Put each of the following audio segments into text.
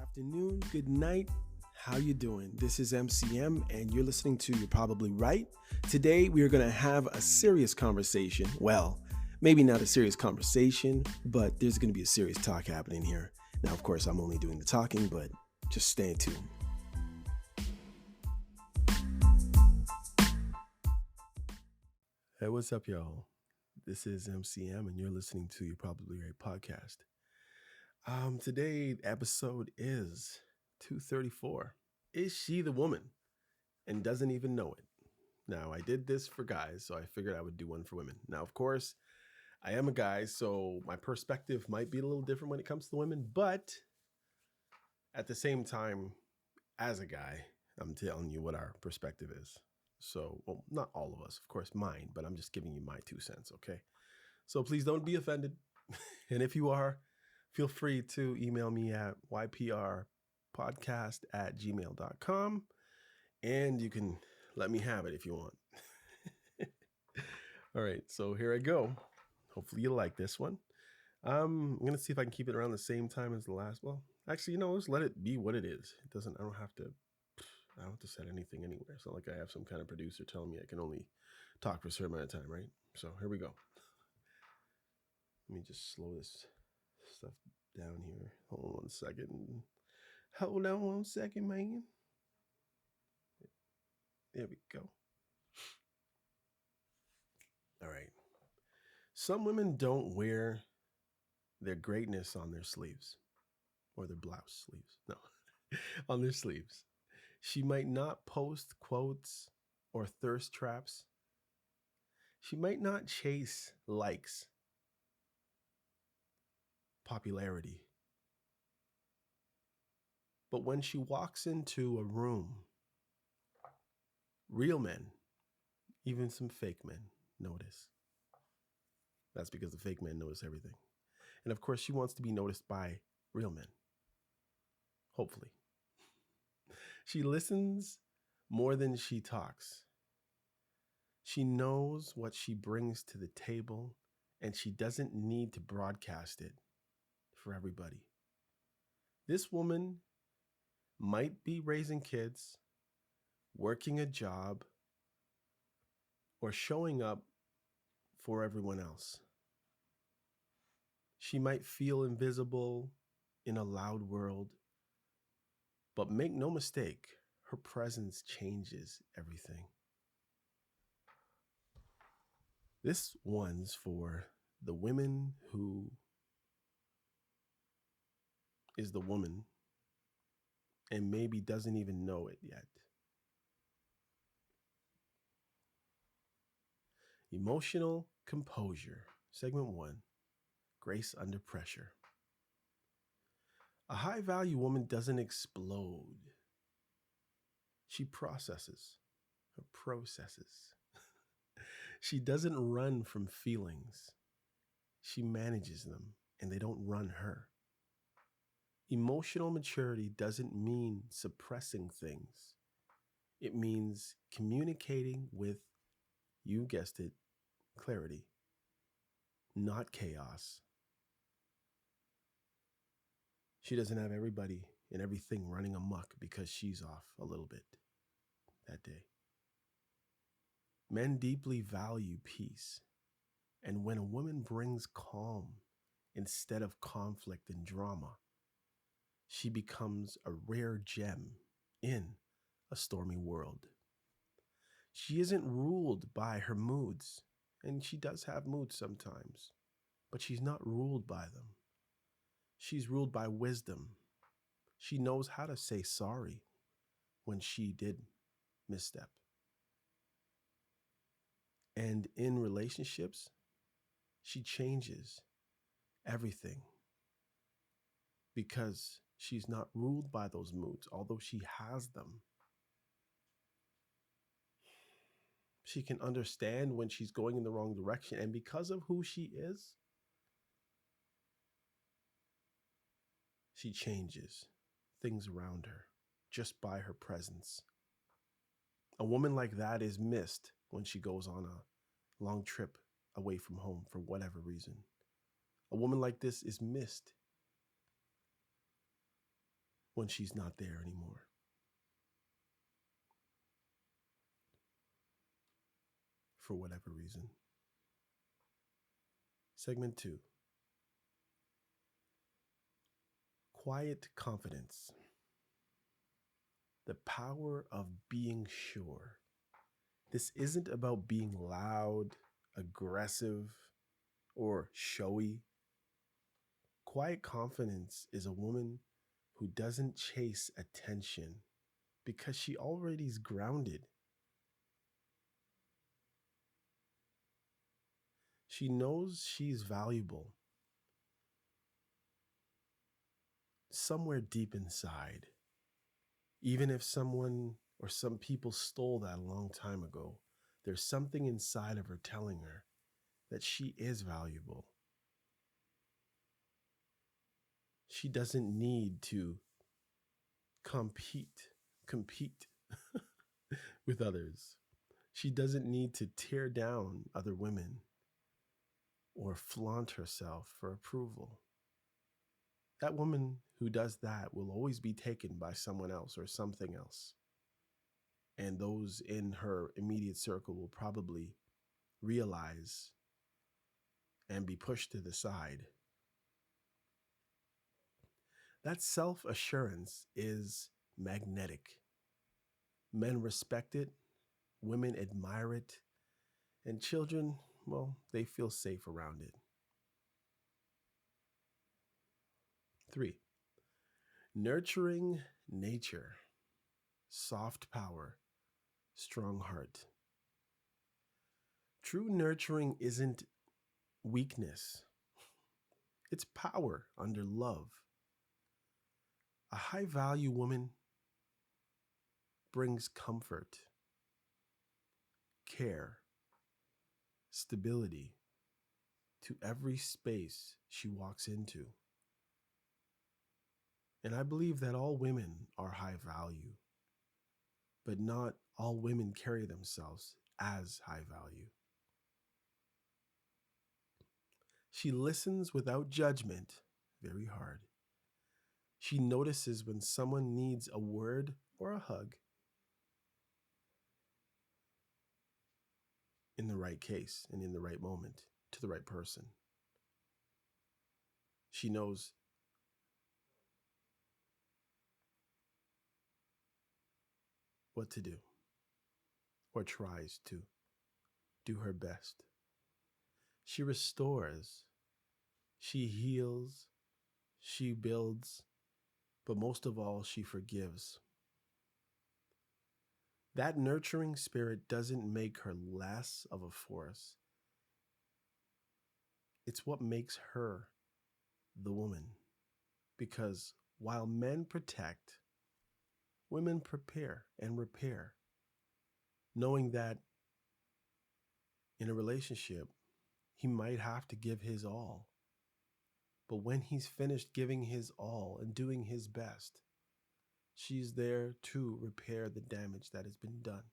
Afternoon, good night. How you doing? This is MCM and you're listening to You're Probably Right. Today we are going to have a serious conversation. Well, maybe not a serious conversation, but there's going to be a serious talk happening here. Now, of course, I'm only doing the talking, but just stay tuned. Hey, what's up, y'all? This is MCM and you're listening to You're Probably Right podcast. Today episode is 234. Is she the woman and doesn't even know it? Now, I did this for guys, so I figured I would do one for women. Now, of course, I am a guy, so my perspective might be a little different when it comes to women, but at the same time, as a guy, I'm telling you what our perspective is. So, well, not all of us, of course, mine, but I'm just giving you my 2 cents, okay? So please don't be offended. And if you are, feel free to email me at YPRpodcast@gmail.com and you can let me have it if you want. All right, so here I go. Hopefully you like this one. I'm going to see if I can keep it around the same time as the last. Well, actually, just let it be what it is. I don't have to set anything anywhere. It's not like I have some kind of producer telling me I can only talk for a certain amount of time, right? So here we go. Let me just slow this stuff down here. Hold on 1 second. Hold on 1 second, man. There we go. All right. Some women don't wear their greatness on their sleeves or their blouse sleeves. No, on their sleeves. She might not post quotes or thirst traps. She might not chase likes, popularity. But when she walks into a room, real men, even some fake men, notice. That's because the fake men notice everything. And of course, she wants to be noticed by real men. Hopefully. She listens more than she talks. She knows what she brings to the table, and she doesn't need to broadcast it for everybody. This woman might be raising kids, working a job, or showing up for everyone else. She might feel invisible in a loud world, but make no mistake, her presence changes everything. This one's for the women who is the woman and maybe doesn't even know it yet. Emotional composure. Segment 1, grace under pressure. A high-value woman doesn't explode. She processes. She doesn't run from feelings. She manages them, and they don't run her. Emotional maturity doesn't mean suppressing things. It means communicating with, you guessed it, clarity, not chaos. She doesn't have everybody and everything running amok because she's off a little bit that day. Men deeply value peace. And when a woman brings calm instead of conflict and drama, she becomes a rare gem in a stormy world. She isn't ruled by her moods, and she does have moods sometimes, but she's not ruled by them. She's ruled by wisdom. She knows how to say sorry when she did misstep. And in relationships, she changes everything because she's not ruled by those moods, although she has them. She can understand when she's going in the wrong direction. And because of who she is, she changes things around her just by her presence. A woman like that is missed when she goes on a long trip away from home for whatever reason. A woman like this is missed when she's not there anymore. For whatever reason. Segment 2. Quiet confidence. The power of being sure. This isn't about being loud, aggressive, or showy. Quiet confidence is a woman who doesn't chase attention because she already is grounded. She knows she's valuable somewhere deep inside. Even if someone or some people stole that a long time ago, there's something inside of her telling her that she is valuable. She doesn't need to compete with others. She doesn't need to tear down other women or flaunt herself for approval. That woman who does that will always be taken by someone else or something else. And those in her immediate circle will probably realize and be pushed to the side. That self-assurance is magnetic. Men respect it, women admire it, and children, well, they feel safe around it. 3. Nurturing nature. Soft power, strong heart. True nurturing isn't weakness. It's power under love. A high-value woman brings comfort, care, stability to every space she walks into. And I believe that all women are high value, but not all women carry themselves as high value. She listens without judgment, very hard. She notices when someone needs a word or a hug in the right case and in the right moment to the right person. She knows what to do or tries to do her best. She restores, she heals, she builds, but most of all, she forgives. That nurturing spirit doesn't make her less of a force. It's what makes her the woman. Because while men protect, women prepare and repair, knowing that in a relationship, he might have to give his all. But when he's finished giving his all and doing his best, she's there to repair the damage that has been done,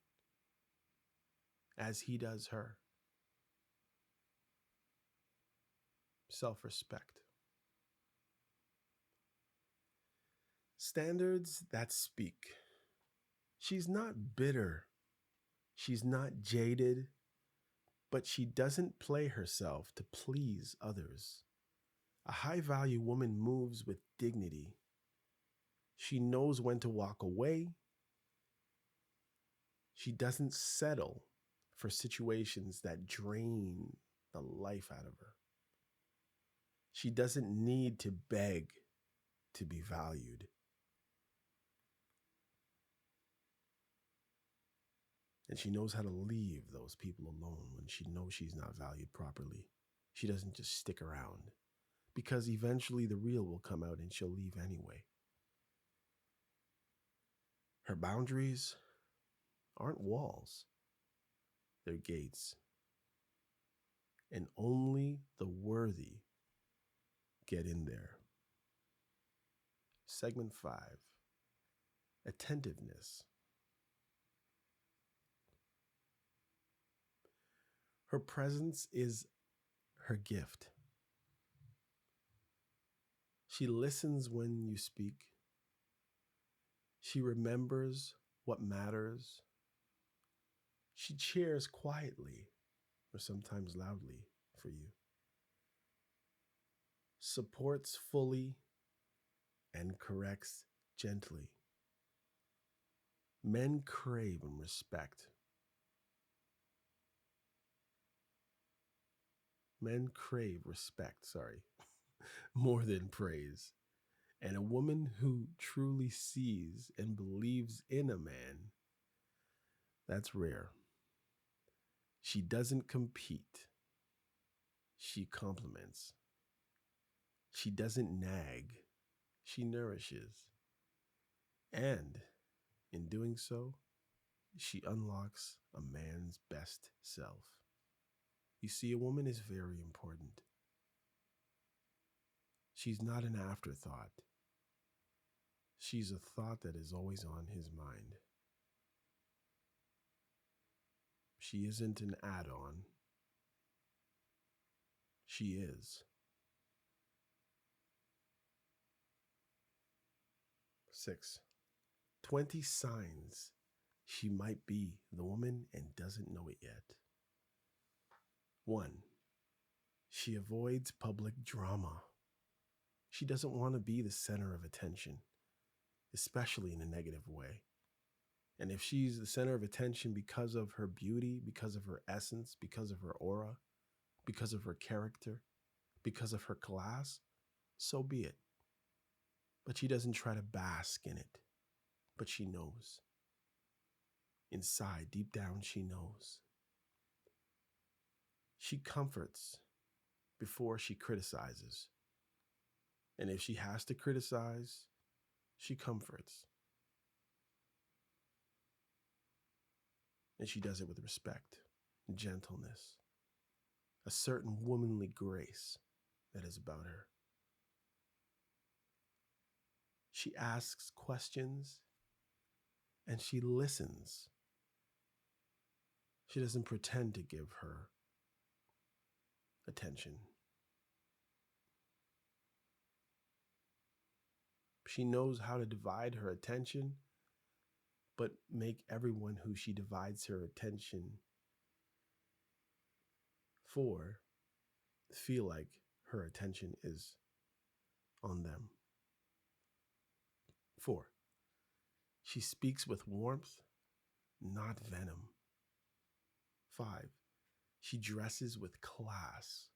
as he does her. Self-respect. Standards that speak. She's not bitter. She's not jaded, but she doesn't play herself to please others. A high-value woman moves with dignity. She knows when to walk away. She doesn't settle for situations that drain the life out of her. She doesn't need to beg to be valued. And she knows how to leave those people alone when she knows she's not valued properly. She doesn't just stick around, because eventually the real will come out and she'll leave anyway. Her boundaries aren't walls, they're gates. And only the worthy get in there. Segment 5. Attentiveness. Her presence is her gift. She listens when you speak. She remembers what matters. She cheers quietly or sometimes loudly for you, supports fully and corrects gently. Men crave and respect. Men crave respect, sorry, more than praise. And a woman who truly sees and believes in a man, that's rare. She doesn't compete, she compliments. She doesn't nag, she nourishes. And in doing so, she unlocks a man's best self. You see, a woman is very important. She's not an afterthought. She's a thought that is always on his mind. She isn't an add on. She is. 6. 20 signs she might be the woman and doesn't know it yet. 1. She avoids public drama. She doesn't want to be the center of attention, especially in a negative way. And if she's the center of attention because of her beauty, because of her essence, because of her aura, because of her character, because of her class, so be it. But she doesn't try to bask in it, but she knows. Inside, deep down, she knows. She comforts before she criticizes. And if she has to criticize, she comforts. And she does it with respect, gentleness, a certain womanly grace that is about her. She asks questions and she listens. She doesn't pretend to give her attention. She knows how to divide her attention, but make everyone who she divides her attention for feel like her attention is on them. 4. She speaks with warmth, not venom. 5. She dresses with class,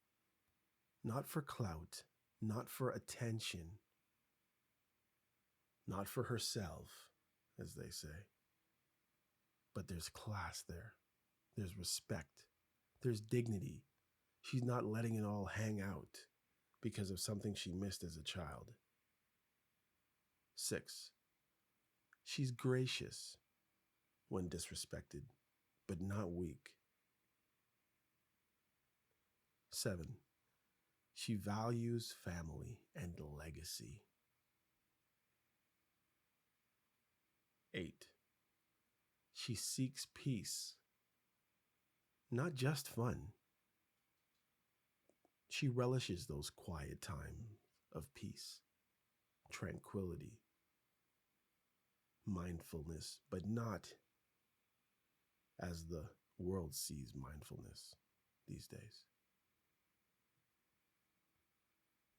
not for clout, not for attention, not for herself, as they say. But there's class there. There's respect. There's dignity. She's not letting it all hang out because of something she missed as a child. 6. She's gracious when disrespected, but not weak. 7. She values family and legacy. 8. She seeks peace, not just fun. She relishes those quiet times of peace, tranquility, mindfulness, but not as the world sees mindfulness these days.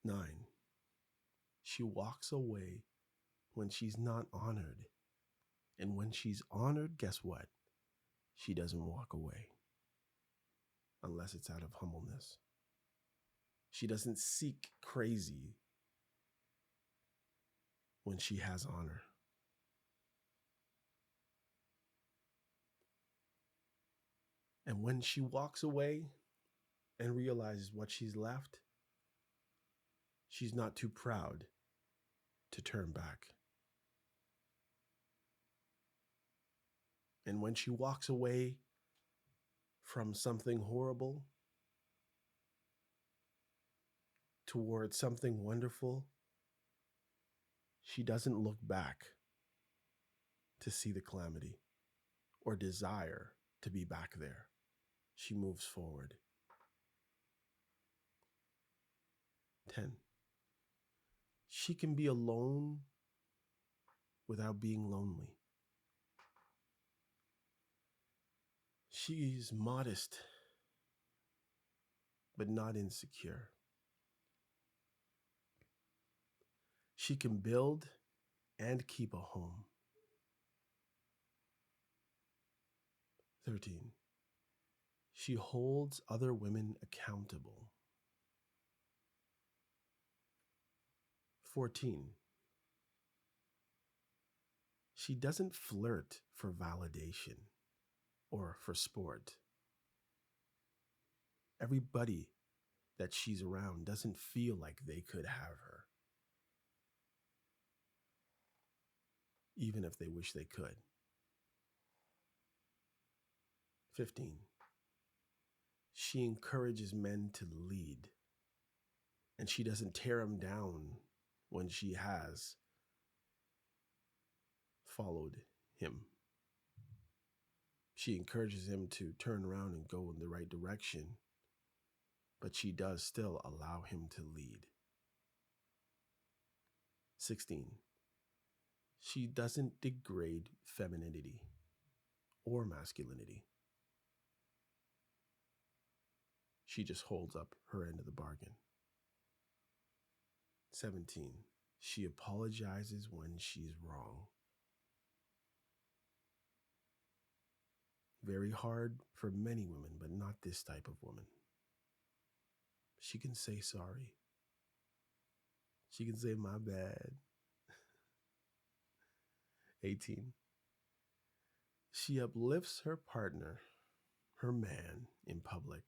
9. She walks away when she's not honored. And when she's honored, guess what? She doesn't walk away unless it's out of humbleness. She doesn't seek crazy when she has honor. And when she walks away and realizes what she's left, she's not too proud to turn back. And when she walks away from something horrible towards something wonderful, she doesn't look back to see the calamity or desire to be back there. She moves forward. 10. She can be alone without being lonely. She's modest, but not insecure. She can build and keep a home. 13. She holds other women accountable. 14. She doesn't flirt for validation or for sport. Everybody that she's around doesn't feel like they could have her, even if they wish they could. 15. She encourages men to lead, and she doesn't tear them down when she has followed him. She encourages him to turn around and go in the right direction, but she does still allow him to lead. 16. She doesn't degrade femininity or masculinity. She just holds up her end of the bargain. 17. She apologizes when she's wrong. Very hard for many women, but not this type of woman. She can say sorry. She can say my bad. 18. She uplifts her partner, her man, in public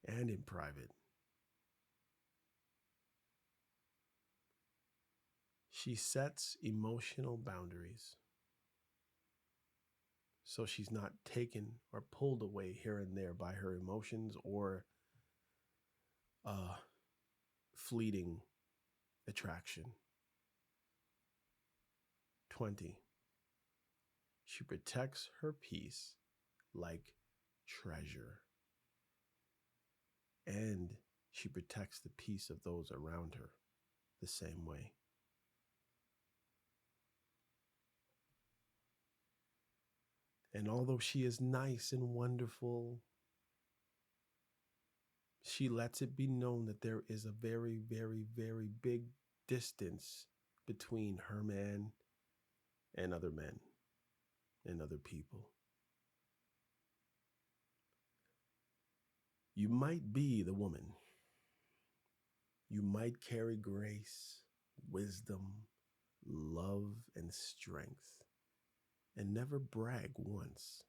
and in private. She sets emotional boundaries, so she's not taken or pulled away here and there by her emotions or fleeting attraction. 20. She protects her peace like treasure, and she protects the peace of those around her the same way. And although she is nice and wonderful, she lets it be known that there is a very, very, very big distance between her man and other men and other people. You might be the woman. You might carry grace, wisdom, love, and strength, and never brag once.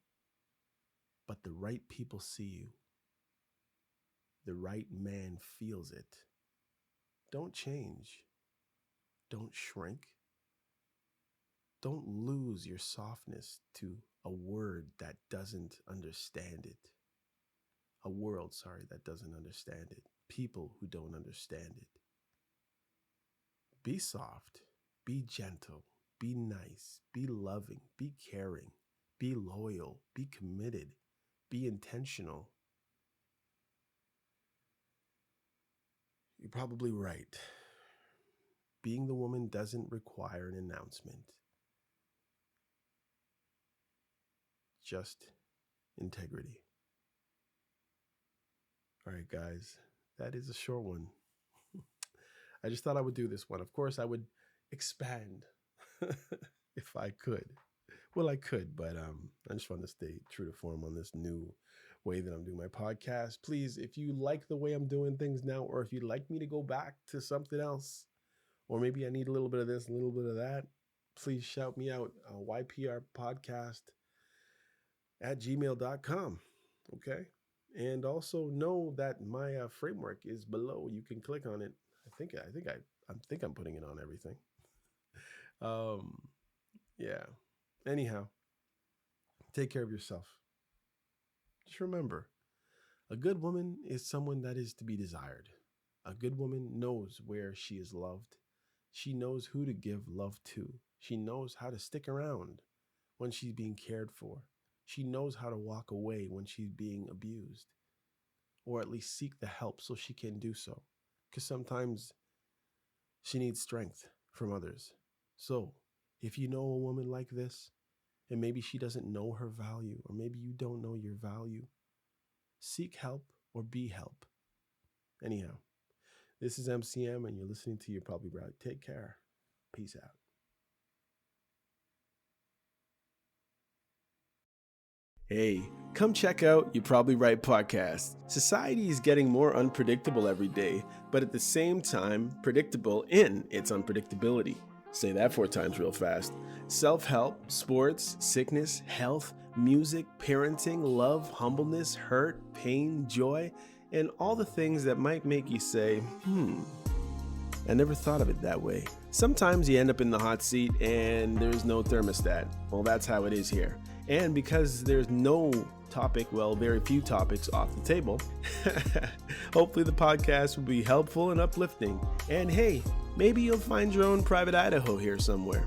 But the right people see you. The right man feels it. Don't change. Don't shrink. Don't lose your softness to a word that doesn't understand it. A world, that doesn't understand it. People who don't understand it. Be soft. Be gentle. Be nice. Be loving. Be caring. Be loyal. Be committed. Be intentional. You're probably right. Being the woman doesn't require an announcement. Just integrity. All right, guys, that is a short one. I just thought I would do this one. Of course, I would expand if I could. Well, I could, but I just want to stay true to form on this new way that I'm doing my podcast. Please, if you like the way I'm doing things now, or if you'd like me to go back to something else, or maybe I need a little bit of this, a little bit of that, please shout me out. YPRpodcast at gmail.com. Okay. And also know that my framework is below. You can click on it. I think I'm putting it on everything. Yeah. Anyhow, take care of yourself. Just remember, a good woman is someone that is to be desired. A good woman knows where she is loved. She knows who to give love to. She knows how to stick around when she's being cared for. She knows how to walk away when she's being abused, or at least seek the help so she can do so. Because sometimes she needs strength from others. So, if you know a woman like this, and maybe she doesn't know her value, or maybe you don't know your value, seek help or be help. Anyhow, this is MCM, and you're listening to You're Probably Right. Take care. Peace out. Hey, come check out You're Probably Right podcast. Society is getting more unpredictable every day, but at the same time, predictable in its unpredictability. Say that 4 times real fast. Self-help, sports, sickness, health, music, parenting, love, humbleness, hurt, pain, joy, and all the things that might make you say, I never thought of it that way. Sometimes you end up in the hot seat and there's no thermostat. Well, that's how it is here. And because there's no topic, well, very few topics off the table, hopefully the podcast will be helpful and uplifting. And hey, maybe you'll find your own private Idaho here somewhere.